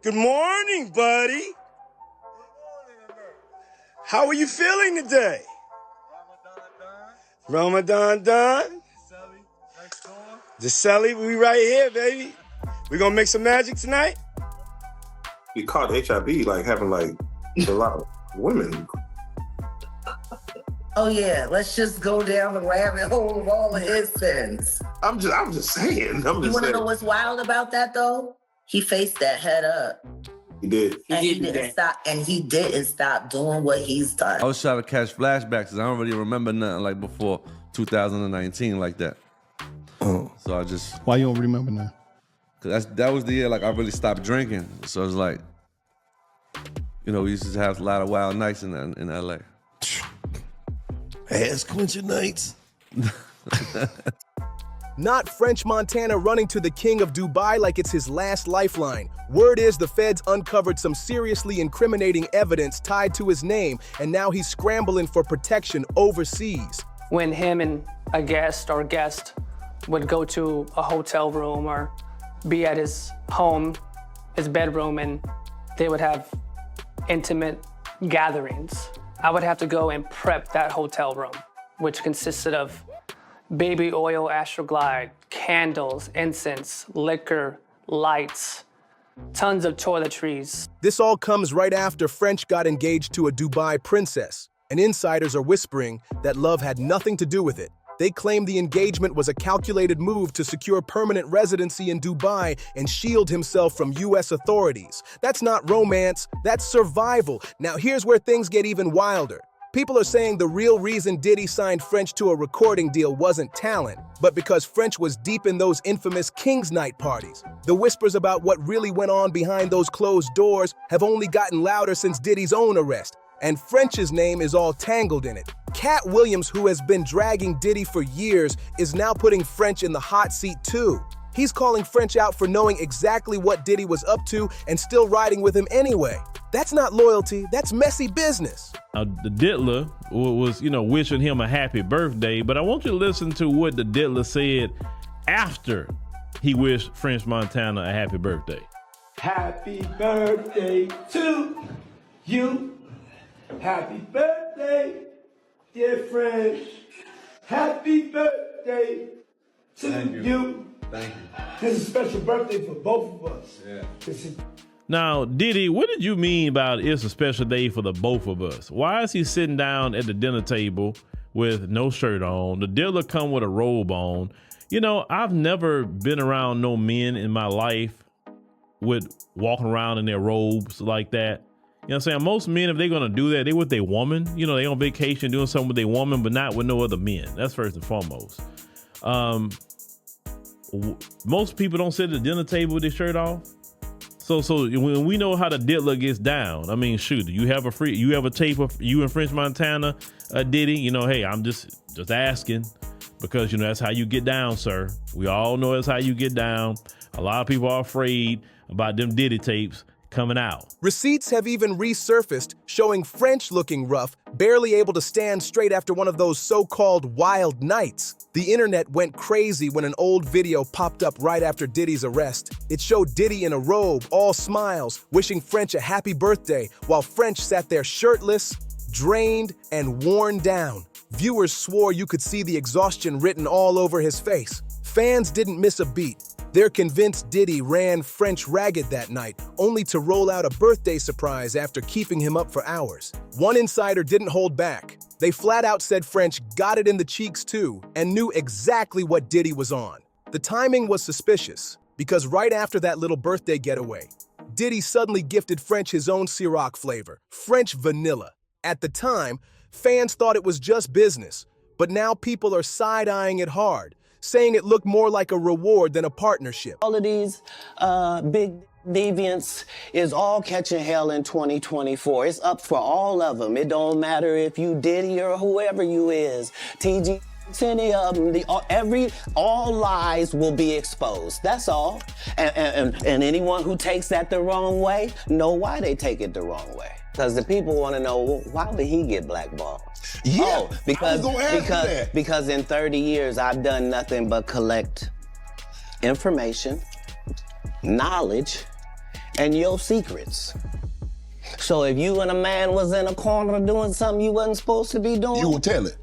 Good morning, buddy. How are you feeling today? Ramadan done. Giselle, we right here, baby. We gonna make some magic tonight? You caught HIV like having like a lot of women. Oh yeah, let's just go down the rabbit hole of all of his sins. I'm just saying. You wanna know what's wild about that though? He faced that head up. He did. And he didn't stop doing what he's done. I was trying to catch flashbacks because I don't really remember nothing like before 2019 like that. So I just... Why you don't remember now? Cause that was the year like I really stopped drinking. So it's like, you know, we used to have a lot of wild nights in LA. Ass quenching nights. Not French Montana running to the king of Dubai like it's his last lifeline. Word is the feds uncovered some seriously incriminating evidence tied to his name, and now he's scrambling for protection overseas. When him and a guest would go to a hotel room or be at his home, his bedroom, and they would have intimate gatherings, I would have to go and prep that hotel room, which consisted of baby oil, Astroglide, candles, incense, liquor, lights, tons of toiletries. This all comes right after French got engaged to a Dubai princess, and insiders are whispering that love had nothing to do with it. They claim the engagement was a calculated move to secure permanent residency in Dubai and shield himself from U.S. authorities. That's not romance, that's survival. Now here's where things get even wilder. People are saying the real reason Diddy signed French to a recording deal wasn't talent, but because French was deep in those infamous King's Night parties. The whispers about what really went on behind those closed doors have only gotten louder since Diddy's own arrest, and French's name is all tangled in it. Katt Williams, who has been dragging Diddy for years, is now putting French in the hot seat too. He's calling French out for knowing exactly what Diddy was up to and still riding with him anyway. That's not loyalty, that's messy business. The Diddler was, wishing him a happy birthday, but I want you to listen to what the Diddler said after he wished French Montana a happy birthday. Happy birthday to you. Happy birthday, dear French. Happy birthday to you. Thank you. This is a special birthday for both of us. Yeah. Now, Diddy, what did you mean about it's a special day for the both of us? Why is he sitting down at the dinner table with no shirt on? The Diddler come with a robe on. I've never been around no men in my life with walking around in their robes like that. You know what I'm saying? Most men, if they're going to do that, they with their woman. They on vacation doing something with their woman, but not with no other men. That's first and foremost. Most people don't sit at the dinner table with their shirt off. So when we know how the Diddler gets down, I mean, shoot, you have a tape of you and French Montana, Diddy, hey, I'm just asking because, that's how you get down, sir. We all know that's how you get down. A lot of people are afraid about them Diddy tapes coming out. Receipts have even resurfaced showing French looking rough, barely able to stand straight after one of those so-called wild nights. The internet went crazy when an old video popped up right after Diddy's arrest. It showed Diddy in a robe, all smiles, wishing French a happy birthday, while French sat there shirtless, drained, and worn down. Viewers swore you could see the exhaustion written all over his face. Fans didn't miss a beat. They're convinced Diddy ran French ragged that night, only to roll out a birthday surprise after keeping him up for hours. One insider didn't hold back. They flat out said French got it in the cheeks too, and knew exactly what Diddy was on. The timing was suspicious, because right after that little birthday getaway, Diddy suddenly gifted French his own Ciroc flavor, French vanilla. At the time, fans thought it was just business, but now people are side-eyeing it hard, saying it looked more like a reward than a partnership. All of these big deviants is all catching hell in 2024. It's up for all of them. It don't matter if you Diddy or whoever you is. TG, any of them, all lies will be exposed. That's all. And anyone who takes that the wrong way, know why they take it the wrong way. Because the people want to know, well, why would he get blackballed? Yeah, because in 30 years, I've done nothing but collect information, knowledge, and your secrets. So if you and a man was in a corner doing something you wasn't supposed to be doing... You will tell it?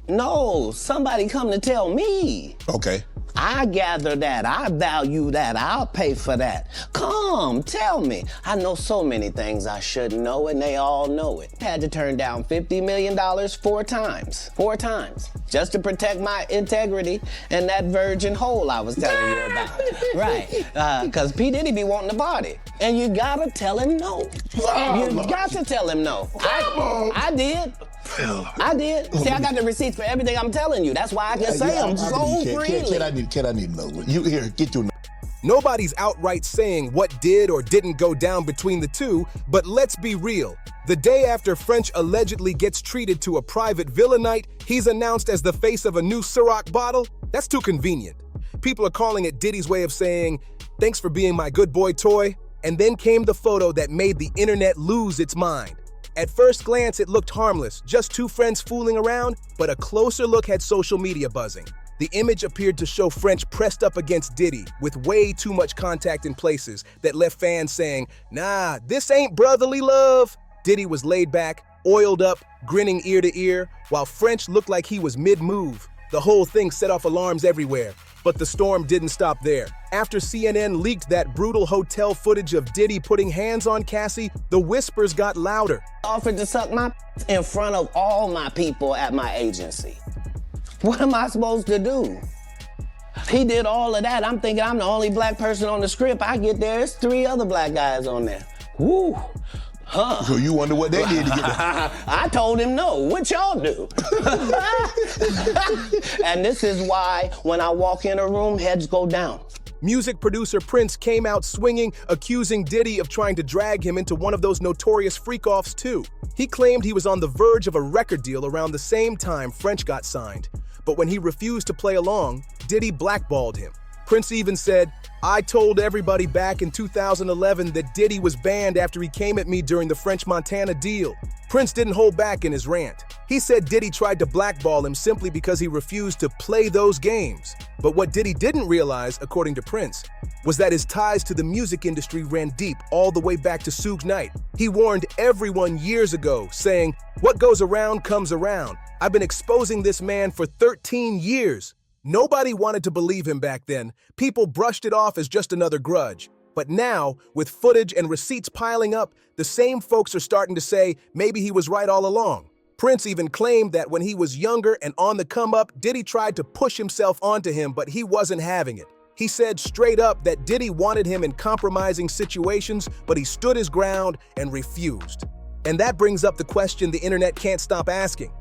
No, somebody come to tell me. Okay. I gather that, I value that, I'll pay for that. Come, tell me. I know so many things I shouldn't know, and they all know it. Had to turn down $50 million 4 times. 4 times. Just to protect my integrity and that virgin hole I was telling you about. Right, because P. Diddy be wanting to party. And you gotta tell him no. You got to tell him no. I did. I did. See, I got the receipts for everything I'm telling you. That's why I can say them so freely. Kid, I need to know. You here, get your... Nobody's outright saying what did or didn't go down between the two, but let's be real. The day after French allegedly gets treated to a private villa night, he's announced as the face of a new Ciroc bottle? That's too convenient. People are calling it Diddy's way of saying, thanks for being my good boy toy. And then came the photo that made the internet lose its mind. At first glance, it looked harmless, just 2 friends fooling around, but a closer look had social media buzzing. The image appeared to show French pressed up against Diddy with way too much contact in places that left fans saying, nah, this ain't brotherly love. Diddy was laid back, oiled up, grinning ear to ear, while French looked like he was mid-move. The whole thing set off alarms everywhere, but the storm didn't stop there. After CNN leaked that brutal hotel footage of Diddy putting hands on Cassie, the whispers got louder. Offered to suck my in front of all my people at my agency. What am I supposed to do? He did all of that. I'm thinking I'm the only black person on the script. I get there, it's 3 other black guys on there. Woo. Huh. So you wonder what they did to get that? I told him no. What y'all do? And this is why when I walk in a room, heads go down. Music producer Prince came out swinging, accusing Diddy of trying to drag him into one of those notorious freak-offs too. He claimed he was on the verge of a record deal around the same time French got signed. But when he refused to play along, Diddy blackballed him. Prince even said, I told everybody back in 2011 that Diddy was banned after he came at me during the French-Montana deal. Prince didn't hold back in his rant. He said Diddy tried to blackball him simply because he refused to play those games. But what Diddy didn't realize, according to Prince, was that his ties to the music industry ran deep all the way back to Suge Knight. He warned everyone years ago, saying, what goes around comes around. I've been exposing this man for 13 years. Nobody wanted to believe him back then. People brushed it off as just another grudge. But now, with footage and receipts piling up, the same folks are starting to say maybe he was right all along. Prince even claimed that when he was younger and on the come up, Diddy tried to push himself onto him, but he wasn't having it. He said straight up that Diddy wanted him in compromising situations, but he stood his ground and refused. And that brings up the question the internet can't stop asking.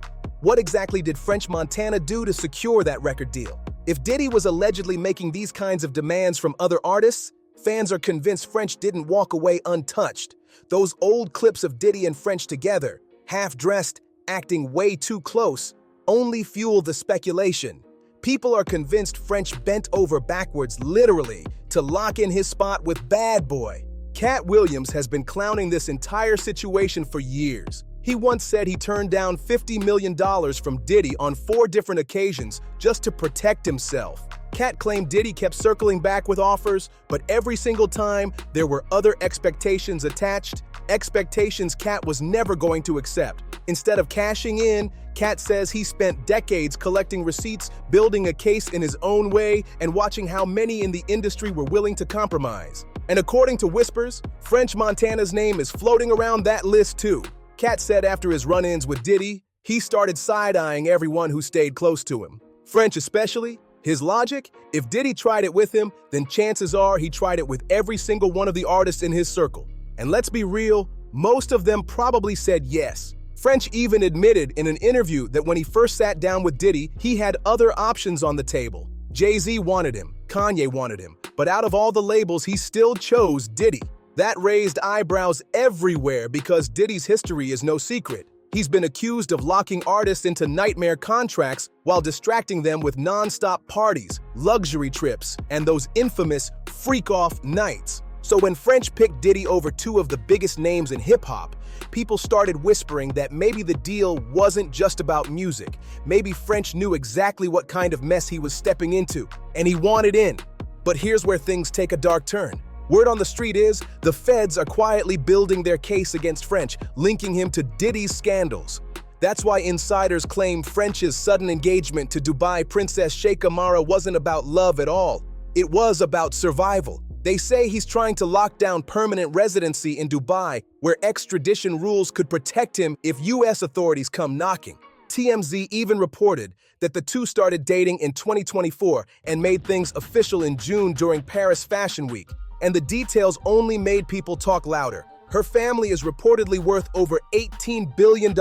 What exactly did French-Montana do to secure that record deal? If Diddy was allegedly making these kinds of demands from other artists, fans are convinced French didn't walk away untouched. Those old clips of Diddy and French together, half-dressed, acting way too close, only fuel the speculation. People are convinced French bent over backwards, literally, to lock in his spot with Bad Boy. Katt Williams has been clowning this entire situation for years. He once said he turned down $50 million from Diddy on 4 different occasions just to protect himself. Katt claimed Diddy kept circling back with offers, but every single time there were other expectations attached, expectations Katt was never going to accept. Instead of cashing in, Katt says he spent decades collecting receipts, building a case in his own way, and watching how many in the industry were willing to compromise. And according to whispers, French-Montana's name is floating around that list too. Katt said after his run-ins with Diddy, he started side-eyeing everyone who stayed close to him. French especially. His logic? If Diddy tried it with him, then chances are he tried it with every single one of the artists in his circle. And let's be real, most of them probably said yes. French even admitted in an interview that when he first sat down with Diddy, he had other options on the table. Jay-Z wanted him, Kanye wanted him, but out of all the labels, he still chose Diddy. That raised eyebrows everywhere because Diddy's history is no secret. He's been accused of locking artists into nightmare contracts while distracting them with non-stop parties, luxury trips, and those infamous freak-off nights. So when French picked Diddy over 2 of the biggest names in hip-hop, people started whispering that maybe the deal wasn't just about music. Maybe French knew exactly what kind of mess he was stepping into, and he wanted in. But here's where things take a dark turn. Word on the street is the feds are quietly building their case against French, linking him to Diddy's scandals. That's why insiders claim French's sudden engagement to Dubai Princess Sheikh Amara wasn't about love at all. It was about survival. They say he's trying to lock down permanent residency in Dubai, where extradition rules could protect him if US authorities come knocking. TMZ even reported that the two started dating in 2024 and made things official in June during Paris Fashion Week. And the details only made people talk louder. Her family is reportedly worth over $18 billion.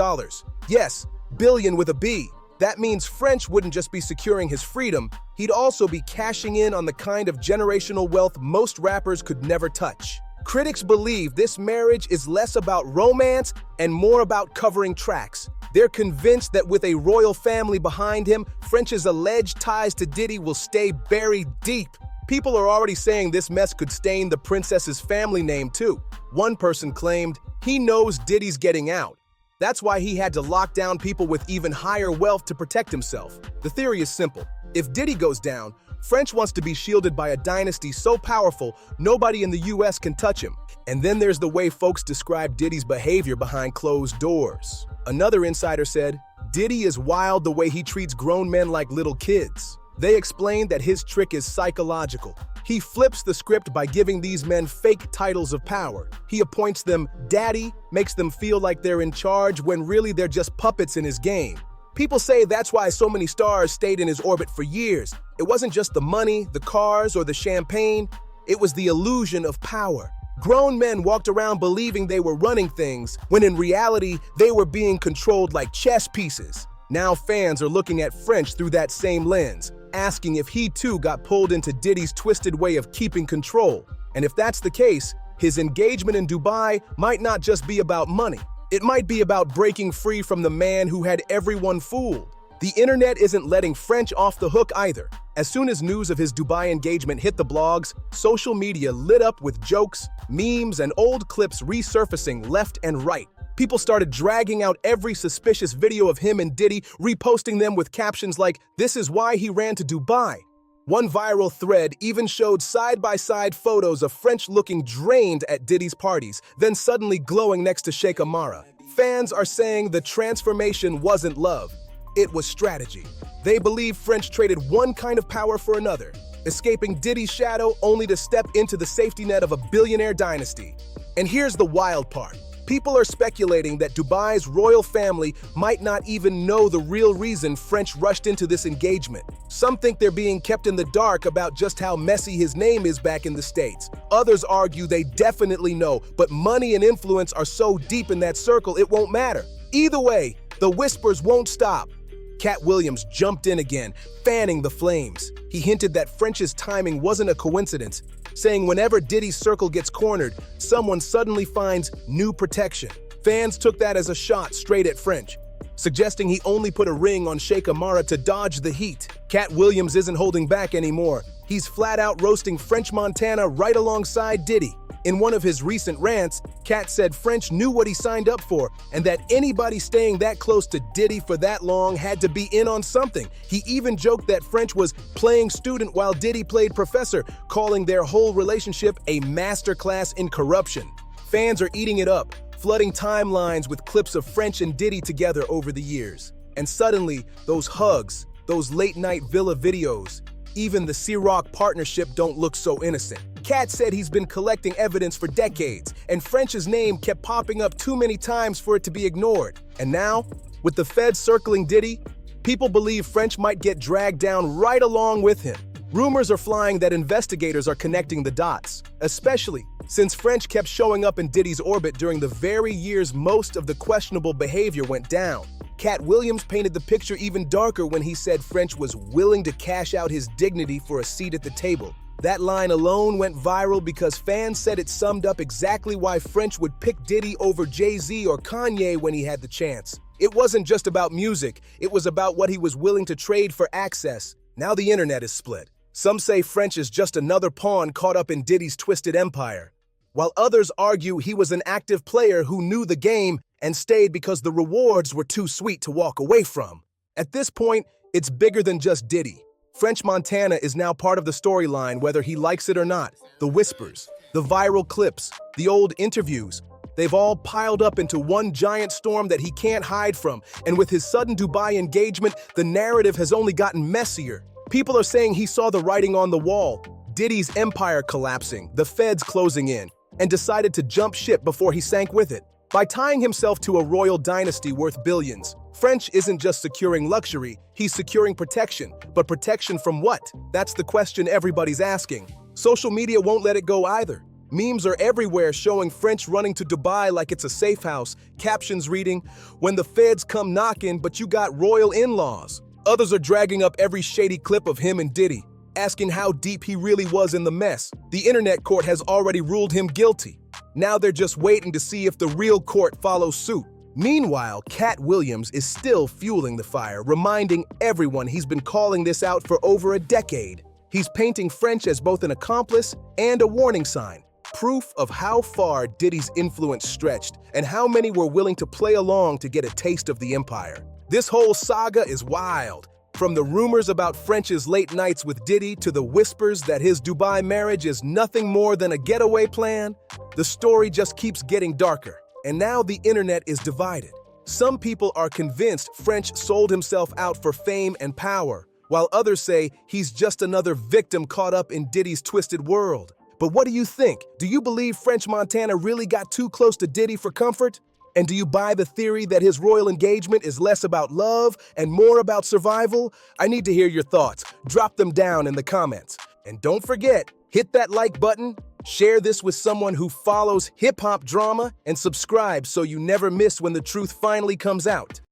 Yes, billion with a B. That means French wouldn't just be securing his freedom, he'd also be cashing in on the kind of generational wealth most rappers could never touch. Critics believe this marriage is less about romance and more about covering tracks. They're convinced that with a royal family behind him, French's alleged ties to Diddy will stay buried deep. People are already saying this mess could stain the princess's family name too. One person claimed he knows Diddy's getting out. That's why he had to lock down people with even higher wealth to protect himself. The theory is simple. If Diddy goes down, French wants to be shielded by a dynasty so powerful, nobody in the US can touch him. And then there's the way folks describe Diddy's behavior behind closed doors. Another insider said, Diddy is wild the way he treats grown men like little kids. They explained that his trick is psychological. He flips the script by giving these men fake titles of power. He appoints them daddy, makes them feel like they're in charge when really they're just puppets in his game. People say that's why so many stars stayed in his orbit for years. It wasn't just the money, the cars, or the champagne. It was the illusion of power. Grown men walked around believing they were running things, when in reality, they were being controlled like chess pieces. Now fans are looking at French through that same lens, asking if he too got pulled into Diddy's twisted way of keeping control. And if that's the case, his engagement in Dubai might not just be about money. It might be about breaking free from the man who had everyone fooled. The internet isn't letting French off the hook either. As soon as news of his Dubai engagement hit the blogs, social media lit up with jokes, memes, and old clips resurfacing left and right. People started dragging out every suspicious video of him and Diddy, reposting them with captions like, "This is why he ran to Dubai." One viral thread even showed side-by-side photos of French looking drained at Diddy's parties, then suddenly glowing next to Sheikh Amara. Fans are saying the transformation wasn't love, it was strategy. They believe French traded one kind of power for another, escaping Diddy's shadow only to step into the safety net of a billionaire dynasty. And here's the wild part. People are speculating that Dubai's royal family might not even know the real reason French rushed into this engagement. Some think they're being kept in the dark about just how messy his name is back in the States. Others argue they definitely know, but money and influence are so deep in that circle it won't matter. Either way, the whispers won't stop. Katt Williams jumped in again, fanning the flames. He hinted that French's timing wasn't a coincidence, saying whenever Diddy's circle gets cornered, someone suddenly finds new protection. Fans took that as a shot straight at French, suggesting he only put a ring on Sheikh Amara to dodge the heat. Katt Williams isn't holding back anymore. He's flat out roasting French Montana right alongside Diddy. In one of his recent rants, Katt said French knew what he signed up for and that anybody staying that close to Diddy for that long had to be in on something. He even joked that French was playing student while Diddy played professor, calling their whole relationship a masterclass in corruption. Fans are eating it up, flooding timelines with clips of French and Diddy together over the years. And suddenly, those hugs, those late-night villa videos, even the Ciroc partnership don't look so innocent. Katt said he's been collecting evidence for decades, and French's name kept popping up too many times for it to be ignored. And now, with the feds circling Diddy, people believe French might get dragged down right along with him. Rumors are flying that investigators are connecting the dots, especially since French kept showing up in Diddy's orbit during the very years most of the questionable behavior went down. Katt Williams painted the picture even darker when he said French was willing to cash out his dignity for a seat at the table. That line alone went viral because fans said it summed up exactly why French would pick Diddy over Jay-Z or Kanye when he had the chance. It wasn't just about music, it was about what he was willing to trade for access. Now the internet is split. Some say French is just another pawn caught up in Diddy's twisted empire, while others argue he was an active player who knew the game and stayed because the rewards were too sweet to walk away from. At this point, it's bigger than just Diddy. French Montana is now part of the storyline whether he likes it or not. The whispers, The viral clips, the old interviews, they've all piled up into one giant storm that he can't hide from, and with his sudden Dubai engagement, the narrative has only gotten messier. People are saying he saw the writing on the wall, Diddy's empire collapsing, the feds closing in, and decided to jump ship before he sank with it. By tying himself to a royal dynasty worth billions, French isn't just securing luxury, he's securing protection. But protection from what? That's the question everybody's asking. Social media won't let it go either. Memes are everywhere showing French running to Dubai like it's a safe house, captions reading, "When the feds come knocking, but you got royal in-laws." Others are dragging up every shady clip of him and Diddy, asking how deep he really was in the mess. The internet court has already ruled him guilty. Now they're just waiting to see if the real court follows suit. Meanwhile, Katt Williams is still fueling the fire, reminding everyone he's been calling this out for over a decade. He's painting French as both an accomplice and a warning sign, proof of how far Diddy's influence stretched and how many were willing to play along to get a taste of the empire. This whole saga is wild. From the rumors about French's late nights with Diddy to the whispers that his Dubai marriage is nothing more than a getaway plan, the story just keeps getting darker. And now the internet is divided. Some people are convinced French sold himself out for fame and power, while others say he's just another victim caught up in Diddy's twisted world. But what do you think? Do you believe French Montana really got too close to Diddy for comfort? And do you buy the theory that his royal engagement is less about love and more about survival? I need to hear your thoughts. Drop them down in the comments. And don't forget, hit that like button, share this with someone who follows hip-hop drama, and subscribe so you never miss when the truth finally comes out.